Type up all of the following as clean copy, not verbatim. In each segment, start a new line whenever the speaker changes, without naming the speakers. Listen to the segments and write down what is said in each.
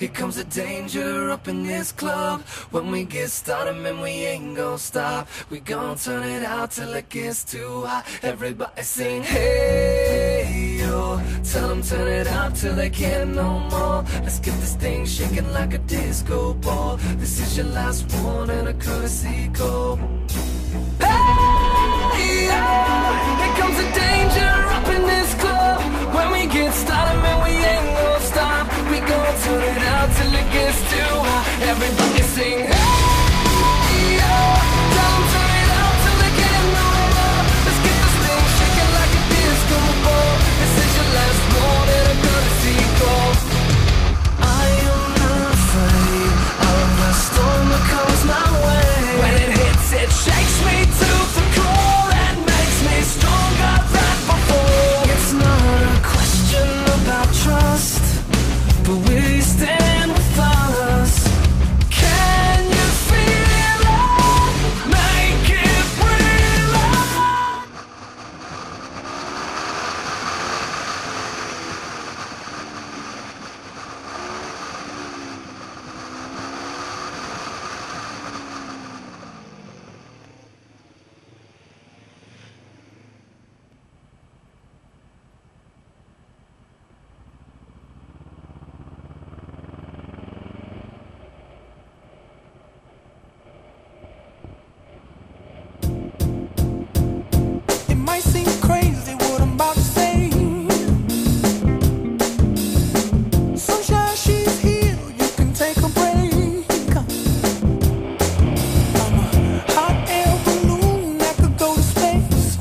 Here comes the danger up in this club. When we get started, man, we ain't gon' stop. We gon' turn it out till it gets too hot. Everybody sing, hey, yo. Tell them turn it out till they can't no more. Let's get this thing shaking like a disco ball. This is your last one and a courtesy call. Hey, yo. Here comes the danger up in this club. When we get started, man, we ain't gon' stop. We gon' turn it out till it gets too hot. Everybody sing, hey, yo. Tell them turn it out till they can't no more. Let's get this thing shaking like a disco ball. This is your last one and a courtesy call. I am not afraid of the storm that comes my way. When it hits, it shakes me to the core and makes me stronger than before. It's not a question about trust, but we stand with us. Can you feel it? Make it real.
It might seem crazy what I'm about to say. Sunshine, she's here, you can take a break. I'm a hot air balloon that could go to space.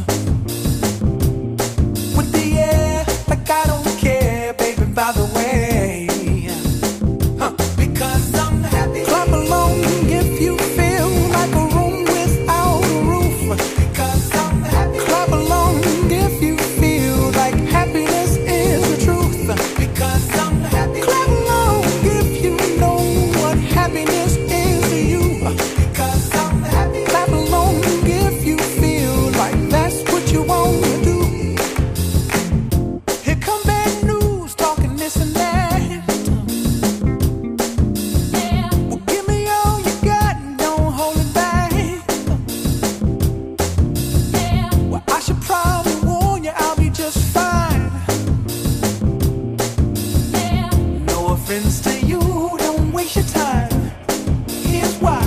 With the air, like I don't care, baby, by the way. Because I'm happy. Clap along if you feel like a room without a roof. Because I'm happy. Clap along if you feel like happiness is the truth. Because I'm happy. Clap along if you know what happiness is to you. Because I'm happy. Clap along if you feel like that's what you want to do. Here come bad news, talking this and that. Well, give me all you got and don't hold it back. Well, I should probably warn you, I'll be just fine. No offense to you, don't waste your time. Here's why.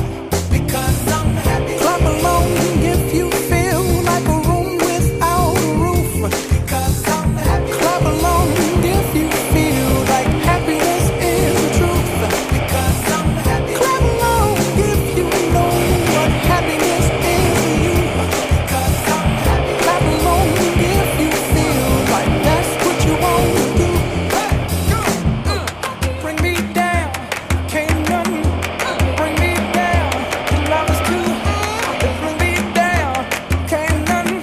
Because I'm happy. Clap along if you feel like a room without a roof. Because I'm happy. Clap along if you feel like happiness is the truth. Because I'm happy. Clap along if you know what happiness is to you. Because I'm happy. Clap along if you feel like that's what you want to do. Bring me down, can't nothing bring me down. Your love is too high. Bring me down, can't nothing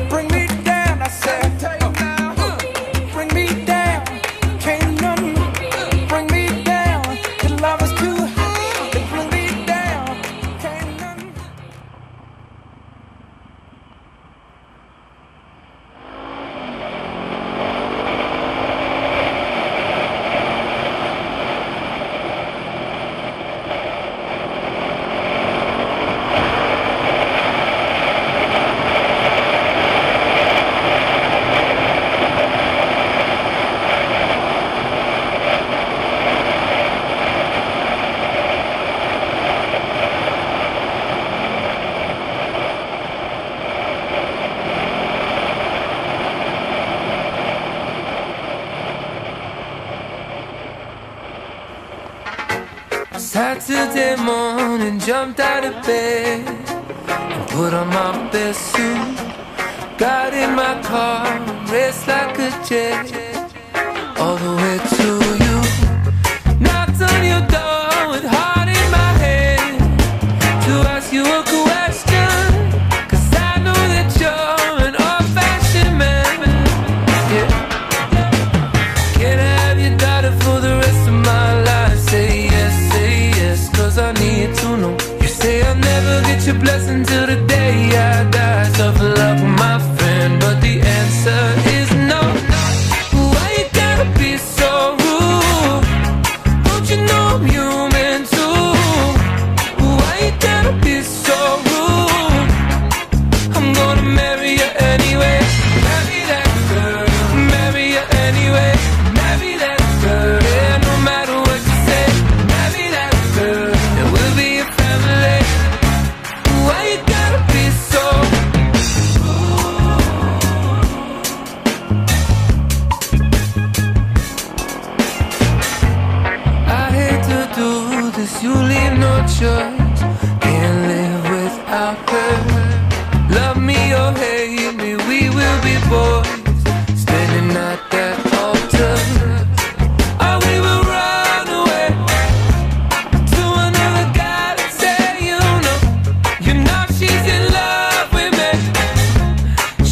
bring me down. I said, bring me down, can't nothing bring me down. Your love is too high. Bring me down, can't nothing.
Saturday morning, jumped out of bed and put on my best suit. Got in my car, raced like a jet all the way to you. Knocked on your door with heart in my head to ask you a question. 'Cause I know that you're an old-fashioned man. Yeah. Can I have your daughter for the rest of my life? Say yes, 'cause I need to know. You say I'll never get your blessing till the day I die. Tough luck, my friend, but the answer is no. Why you gotta be so rude? Don't you or hate me, we will be boys standing at that altar. Or we will run away to another guy that say, you know she's in love with me.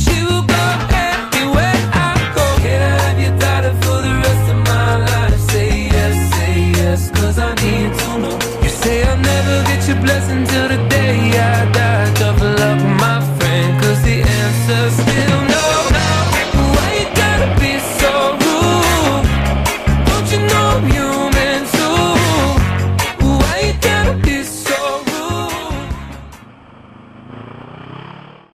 She will go anywhere I go. Can I have your daughter for the rest of my life? Say yes, cause I need to know. You say I'll never get your blessing till the day I die. Tough luck, my friend, cause the answer's still no. Why you gotta be so rude? Don't you know I'm human?